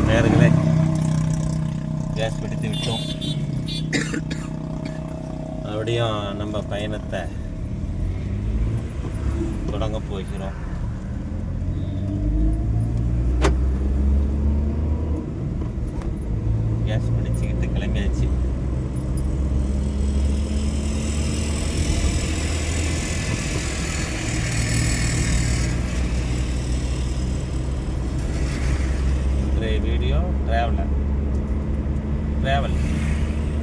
நேயர்களே, கேஸ் பிடித்து விட்டோம். அப்படியும் நம்ம பயணத்தை தொடங்க போகிறோம். கேஸ் பிடிச்சிக்கிட்டு கிளம்பியாச்சு. இன்றைய வீடியோ ட்ராவல்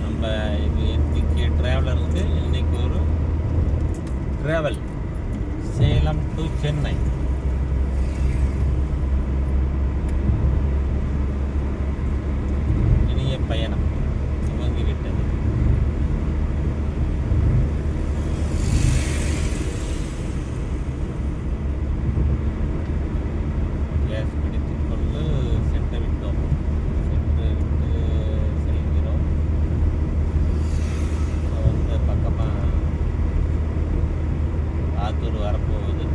நம்ம இன்னைக்கு ட்ராவலருக்கு இன்னைக்கு ஒரு ட்ராவல் சேலம் டு சென்னை. இனிய பயணம் துவங்கிவிட்டது. கேஸ் பிடித்துக் கொண்டு சென்று விட்டோம். சென்று விட்டு செல்கிறோம். வந்து பக்கமாக ஆத்தூர் வரப்போகுது.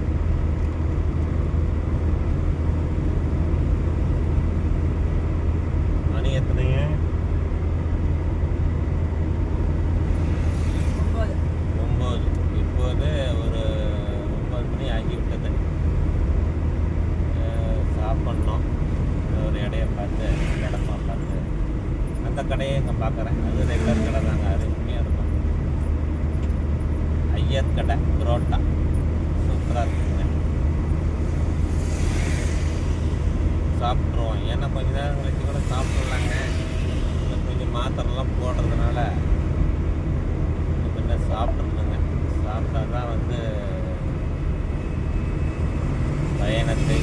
மணி எத்தனைங்க? 9. இப்போது ஒரு 9 மணி ஆகிவிட்டது. சாப்பிட்ணும். ஒரு இடையை பார்த்து இடமா பார்த்து அந்த கடையை இங்கே பார்க்குறேன். அது ரெகுலர் கடை தாங்க, அருமையாக இருக்கும். ஐயர் கடை புரோட்டா சூப்பராக இருக்குங்க. சாப்பிட்ருவோம். ஏன்னா கொஞ்சம் நேரம் கழிச்சு கூட சாப்பிட்லாங்க. கொஞ்சம் மாத்திரைலாம் போடுறதுனால கொஞ்சம் சாப்பிட்ருந்தேங்க. சாப்பிட்டா தான் வந்து பயணத்தை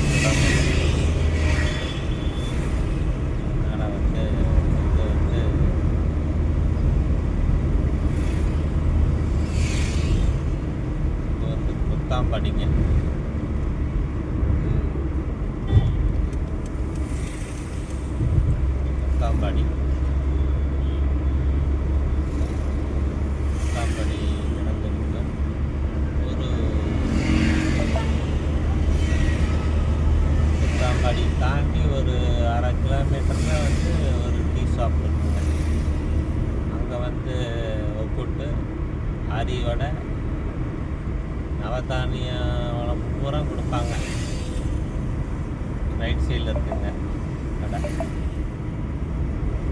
அதனால் வந்து இது வந்து குத்தாம்பாடிங்க. குத்தாம்பாடி நடந்துருக்கோம். ஒரு குத்தாம்பாடி தாண்டி ஒரு 1/2 கிலோமீட்டரில் வந்து ஒரு டீ ஷாப் இருக்குங்க. அங்கே வந்து ஒப்புட்டு அரி வடை நவதானிய வளம் பூரா கொடுப்பாங்க. ரைட் சைடில் இருக்குங்க கடை.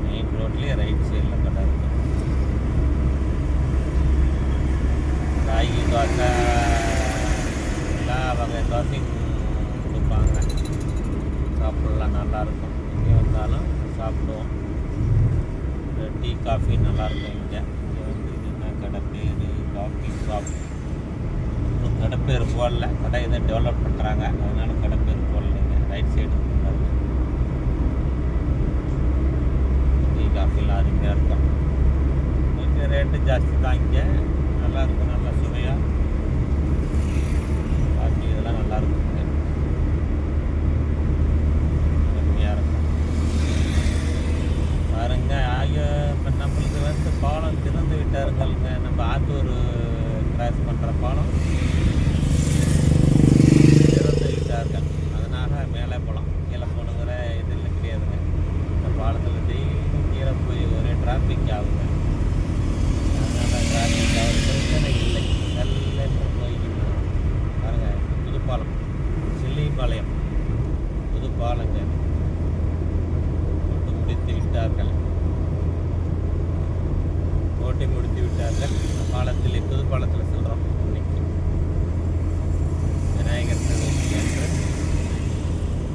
மெயின் ரோட்லேயே ரைட் சைடில் கடை இருக்கு. ராகி தோசை எல்லா வகை தோசையும் கொடுப்பாங்க. சாப்பிடலாம், நல்லாயிருக்கும். இங்கே வந்தாலும் சாப்பிடுவோம். டீ காஃபி நல்லாயிருக்கும். இங்கே வந்து என்ன கடை பேர்? Coffee shop. இன்னும் கடை பேர் போடல. கடை இதை டெவலப் பண்ணுறாங்க, அதனால கடை பேர் போடலைங்க. ரைட் சைடு இருக்கிறது டீ காஃபிலாம் அருமையாக இருக்கும். கொஞ்சம் ரேட்டு ஜாஸ்தி தான். இங்கே நல்லாயிருக்கும், நல்லா சுவையாக காஃபி இதெல்லாம் நல்லாயிருக்கும். அருமையாக இருக்கும் பாருங்க. இப்போ நம்மளுக்கு வந்து பாலம் திறந்து விட்டாருங்கள்ங்க. நம்ம ஆத்தூர் கிராஸ் பண்ணுற பாலம் திறந்து விட்டார்கள். அதனால மேலே போகலாம். கீழே போகணுங்கிற இதில் கிடையாதுங்க. இந்த பாலத்தில் டெய்லி கீழே போய் ஒரே டிராஃபிக் ஆகுங்க. அதனால் டிராஃபிக் ஆகுது பிரச்சனை இல்லை. நல்ல போய்கிட்டு பாருங்கள். புதுப்பாலம், சில்லிபாளையம் புதுப்பாலங்க போட்டு முடித்து விட்டார்கள். ஓட்டி முடித்து விட்டார்கள். பாலத்தில் புது பாலத்தில் செல்கிறோம். இன்னைக்கு விநாயகர் சதுர்த்தி என்று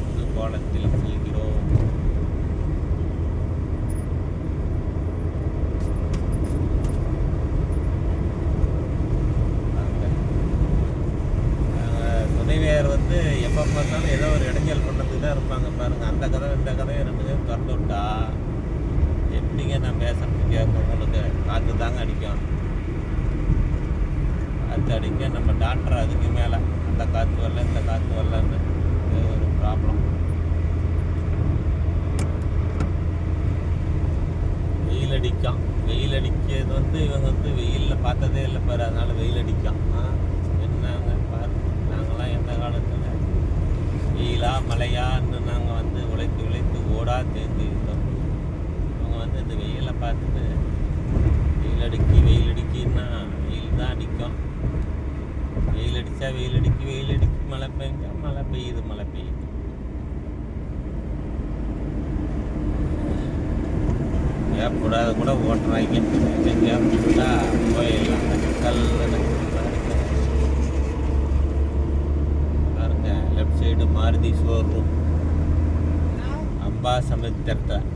புது பாலத்தில் செல்கிறோம். துணைவியார் வந்து எப்போ பார்த்தாலும் ஏதோ ஒரு இடைஞ்சல் பண்ணுறதுக்கு தான் இருப்பாங்க பாருங்கள். அந்த கதை இந்த கதையை 2 பேரும் திறந்து விட்டா எப்படிங்க நான் பேசுறது கேட்கும்? உங்களுக்கு காற்று தாங்க அடிக்கும். காற்று அடிக்க நம்ம டாக்டர் அதுக்கு மேலே அந்த காற்று வரல இந்த காற்று வரலன்னு ஒரு ப்ராப்ளம். வெயில் அடிக்கும். வெயில் அடிக்கிறது வந்து இவங்க வந்து வெயிலில் பார்த்ததே இல்லை பாரு. அதனால் வெயில் அடிக்கும். என்னங்க பாரு, நாங்களாம் எந்த காலத்தில் வெயிலா மழையான்னு நாங்கள் வந்து உழைத்து தெரிஞ்சுக்கிட்டோம். அவங்க வந்து இந்த வெயிலை பார்த்துட்டு வெயில் அடிக்கின்னா வெயில் தான் அடிக்கும், வெயில் அடித்தா வெயில் அடிக்கு, மழை பெஞ்சா மழை பெய்யுது. ஏற்படாத கூட ஓட்டுறாங்க. எங்கேயா போயிடலாம் பாருங்க. Left side Maruti showroom, Ambasamudram.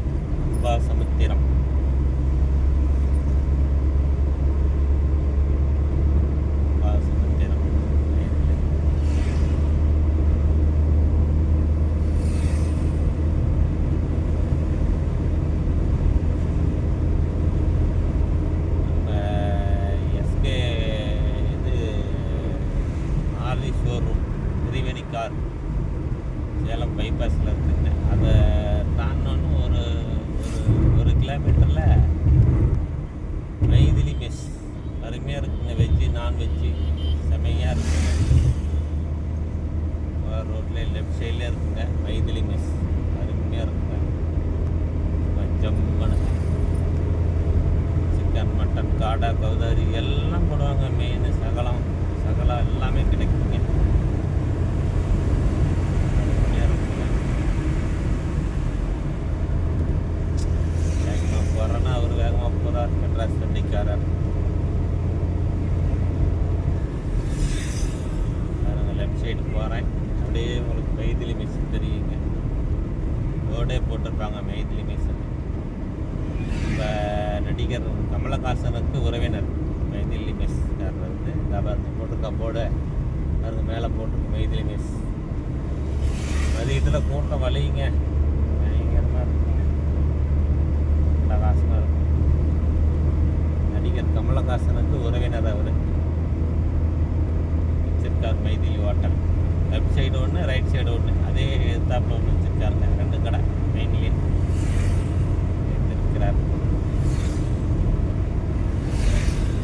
Showroom Triveni car Salem பைபாஸில் இருக்குங்க. அதை தாண்டோன்னு ஒரு கிலோமீட்டரில் மைதிலி மெஸ் அருமையாக இருக்குங்க. வெஜ்ஜு நான்வெஜ்ஜு செமையாக இருக்குங்க. ரோட்டில் லெஃப்ட் சைட்லேயே இருக்குங்க மைதிலி மெஸ், அருமையாக இருக்குங்க. ஜம்முன்னு சிக்கன், மட்டன், காடை, கௌதாரி எல்லாம் போடுவாங்க. மீன், சகலம் எல்லாமே கிடைக்குங்க. வேகமாக போகிறேன்னா அவர் வேகமாக போகிறார். மெட்ராஸ் வண்டிக்காரர். நாங்கள் லெஃப்ட் சைடு போகிறேன். அப்படியே உங்களுக்கு மைதிலி மெஸ் தெரியுங்க. போர்டே போட்டிருப்பாங்க மைதிலி மெஸ். இப்போ நடிகர் கமலஹாசனுக்கு உறவினர் மைதிலி மெஸ் காரர் வந்து போட்டிருக்கா போர்டு. அதுக்கு மேலே போட்டிருக்கு மைதிலி மெஸ். மதியத்தில் கூட்டம் வலிங்க, பயங்கரமாக இருக்கும், பிரகாசமாக இருக்கும். நடிகர் கமலஹாசனுக்கு உறவினர் அவர் வச்சிருக்கார் மைதிலி ஹோட்டல். லெஃப்ட் சைடு ஒன்று, ரைட் சைடு ஒன்று, அதே எதிர்த்தாப்பில் ஒன்று வச்சுருக்காருங்க. 2 கடை மெயின்லேயே இருக்கிறார்.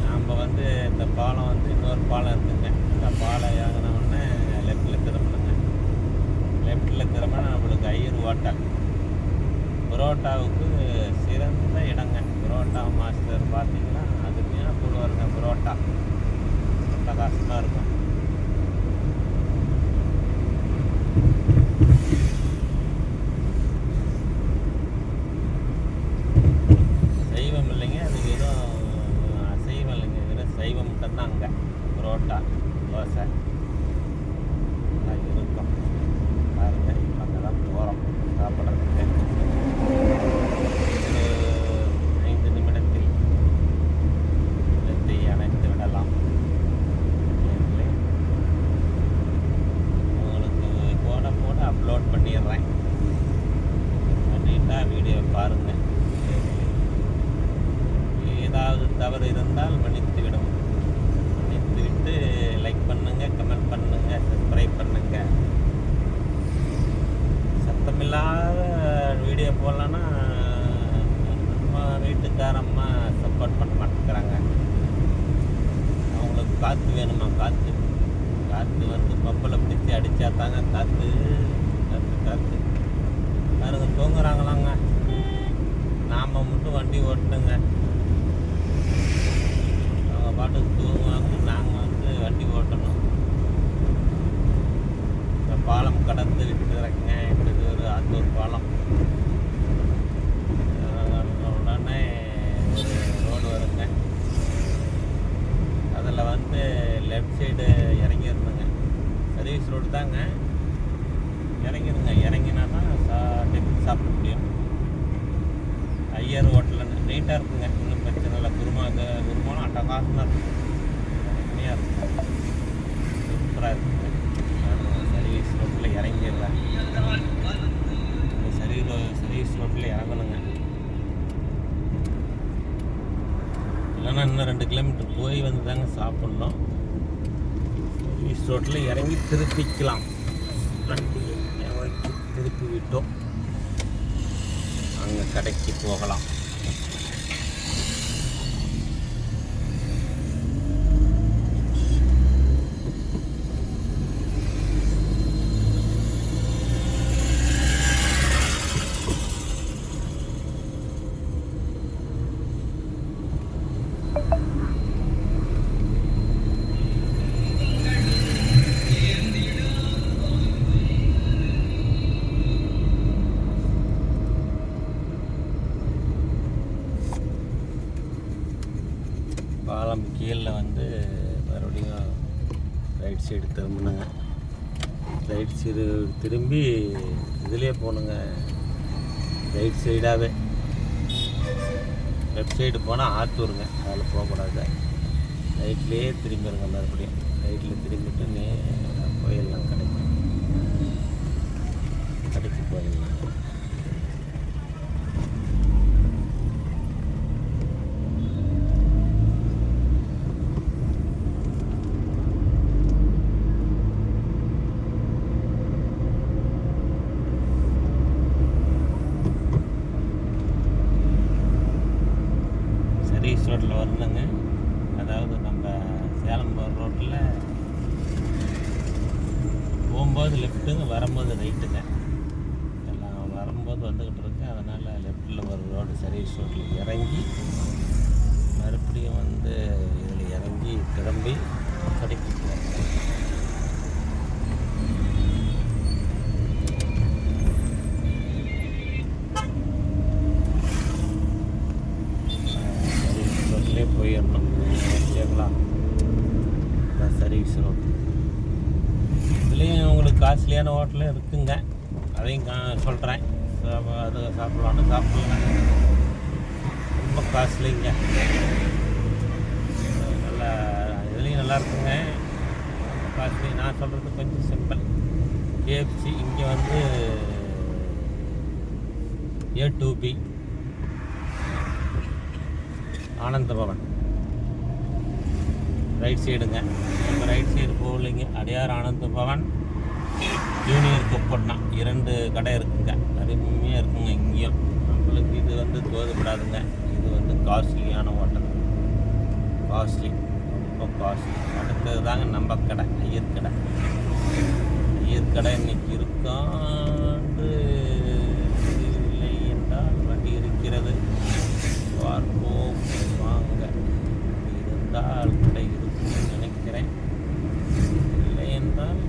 நம்ம வந்து இந்த பாலம் வந்து இன்னொரு பாலம் இருக்குங்க. இந்த பாலம் இறங்கினோடனே லெஃப்டில் திரும்பணுங்க. லெஃப்டில் திரும்பினா நம்மளுக்கு ஐயர் ஹோட்டல். புரோட்டாவுக்கு சிறந்த இடங்க. புரோட்டா மாஸ்டர் பார்த்தீங்கன்னா அதுமையாக போடுவாருங்க. புரோட்டா பிரகாசமாக இருக்கும். சைவம் இல்லைங்க, அது வெறும் அசைவம் இல்லைங்க, வெறும் சைவம் மட்டும்தான் அங்கே. புரோட்டா, தோசை இருக்கும் பாருங்க. அங்கே தான் போகிறோம் சாப்பிட்றதுக்கு. ஒரு 5 நிமிடத்தில் இடத்தை அணைத்து விடலாம். உங்களுக்கு போட அப்லோட் பண்ணிடுறேன். பண்ணிட்டா வீடியோ பாருங்கள். ஏதாவது தவறு இருந்தால் மன்னித்துவிடும். மன்னித்துவிட்டு லைக் பண்ணுங்கள், கமெண்ட் பண்ணுங்கள், சப்ஸ்கிரைப் பண்ணுங்கள். சத்தமில்லாத வீடியோ போடலன்னா நம்ம வீட்டுக்காரம்மா சப்போர்ட் பண்ண மாட்டேங்கிறாங்க. அவங்களுக்கு காற்று வேணுமா? காற்று வந்து பம்பில் பிடிச்சி அடித்தா தாங்க காற்று பாருங்க. தூங்குறாங்களாங்க, நாம் மட்டும் வண்டி ஓட்டுங்க. அவங்க பாட்டுக்கு தூங்குவாங்க, நாங்கள் வந்து வண்டி ஓட்டணும். இந்த பாலம் கடந்து விட்டுறேங்க. இது ஒரு ஆத்தூர் பாலம். உடனே ஒரு ரோடு வருங்க. அதில் வந்து லெஃப்ட் சைடு இறங்கிடணுங்க. சர்வீஸ் ரோடு தாங்க. இறங்கிடுங்க. இறங்கினா தான் டிஃபன் சாப்பிட முடியும். ஐயர் ஹோட்டல் நீட்டாக இருக்குங்க, ஒன்றும் பிரச்சனை இல்லை. குருமாலாம் அட்டகாசமாக இருக்கும், அருமையாக இருக்கும், சூப்பராக இருக்குங்க. சர்வீஸ் ரோட்டில் இறங்கிடுறேன். சர்வீஸ் ரோட்டில் இறங்கணுங்க. இல்லைன்னா இன்னும் 2 கிலோமீட்டர் போய் வந்து தாங்க சாப்பிட்ணும். சர்வீஸ் ரோட்டில் இறங்கி திருப்பிக்கலாம். வண்டியை திருப்பி விட்டோம், அங்கே கடைக்கு போகலாம். குழம்பு கீழே வந்து மறுபடியும் ரைட் சைடு திரும்பணுங்க. ரைட் சைடு திரும்பி இதிலே போகணுங்க. ரைட் சைடாகவே லெஃப்ட் சைடு போனால் ஆத்தூருங்க, அதில் போகக்கூடாது. ரைட்லேயே திரும்பிடுங்க. மறுபடியும் ரைட்டில் திரும்பிட்டு நேராக போயிடலாம். கடைக்கு போயிடலாம். சர்வீஸ் ரோட்டில் வரணுங்க. அதாவது நம்ம சேலம் போகிற ரோட்டில் போகும்போது லெஃப்ட்டுங்க, வரும்போது ரைட்டுங்க. எல்லாம் வரும்போது வந்துக்கிட்டு இருக்கேன். அதனால் லெஃப்ட்டில் ஒரு ரோடு சர்வீஸ் ரோட்டில் இறங்கி மறுபடியும் வந்து இதில் இறங்கி திரும்பி கடைக்கு போகிறேன். போயிடணும். ஓகேங்களா? சர்வீஸ் ரோடு இதுலேயும் உங்களுக்கு காஸ்ட்லியான ஹோட்டலும் இருக்குங்க. அதையும் சொல்கிறேன். அது சாப்பிட்லாம். ரொம்ப காஸ்ட்லிங்க. நல்லா இதுலேயும் நல்லா இருக்குங்க. காஸ்ட்லி. நான் சொல்கிறது கொஞ்சம் சிம்பிள். KFC இங்கே வந்து A2B ஆனந்த பவன் ரைட் சைடுங்க. நம்ம right side போகலைங்க. Adyar Ananda Pawan, junior கொப்பண்ணா 2 கடை இருக்குங்க. அருமையாக இருக்குங்க. இங்கேயும் நம்மளுக்கு இது வந்து தோதுப்படாதுங்க. இது வந்து காஸ்ட்லியான ஹோட்டல். காஸ்ட்லி, ரொம்ப காஸ்ட்லி. அடுத்தது தாங்க நம்ம கடை, ஐயர் கடை. ஐயர் கடை இன்னைக்கு இருக்காண்டு இல்லை என்றால் வண்டி இருக்கிறது. பார்ப்போம். வாங்க. இருந்தால் கடை இருக்குன்னு நினைக்கிறேன். இல்லை என்றால்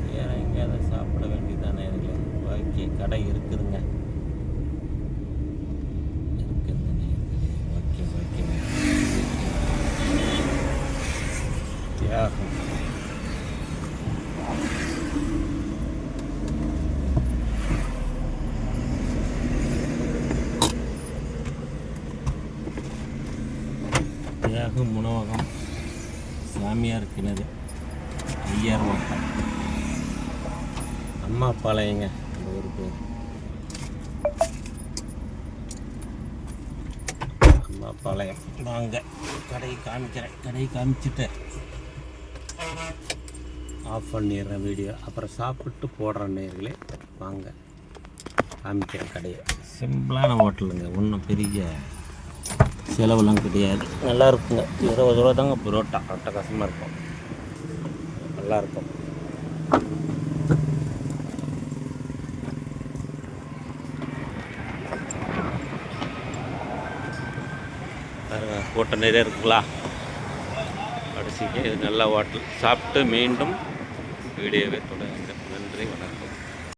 வேறு எங்கேயாவது சாப்பிட வேண்டியதானே. ஓகே, கடை இருக்குதுங்க. ஓகே. தியாகம் தியாகம் உணவகம், சாமியார் கிணறு, ஐயார் மாட்டம், அம்மா பாளையங்க அந்த ஒரு பேர். அம்மா பாளையம். வாங்க, கடையை காமிக்கிறேன். கடையை காமிச்சிட்டு ஆஃப் பண்ணிடுறேன் வீடியோ. அப்புறம் சாப்பிட்டு போடுறேன் நேர்களே. வாங்க காமிக்கிறேன் கடையை. சிம்பிளான ஹோட்டலுங்க. ஒன்றும் பெரிய செலவுலாம் கிடையாது. நல்லா இருக்குங்க. 20 ரூபா தாங்க புரோட்டா. அட்டகாசமாக இருக்கும். நல்லாயிருக்கும். கூட்டம் நிறைய இருக்குங்களா? கடைசிக்கு இது நல்ல ஹோட்டல். சாப்பிட்டு மீண்டும் வீடியோவை தொடருங்க. நன்றி, வணக்கம்.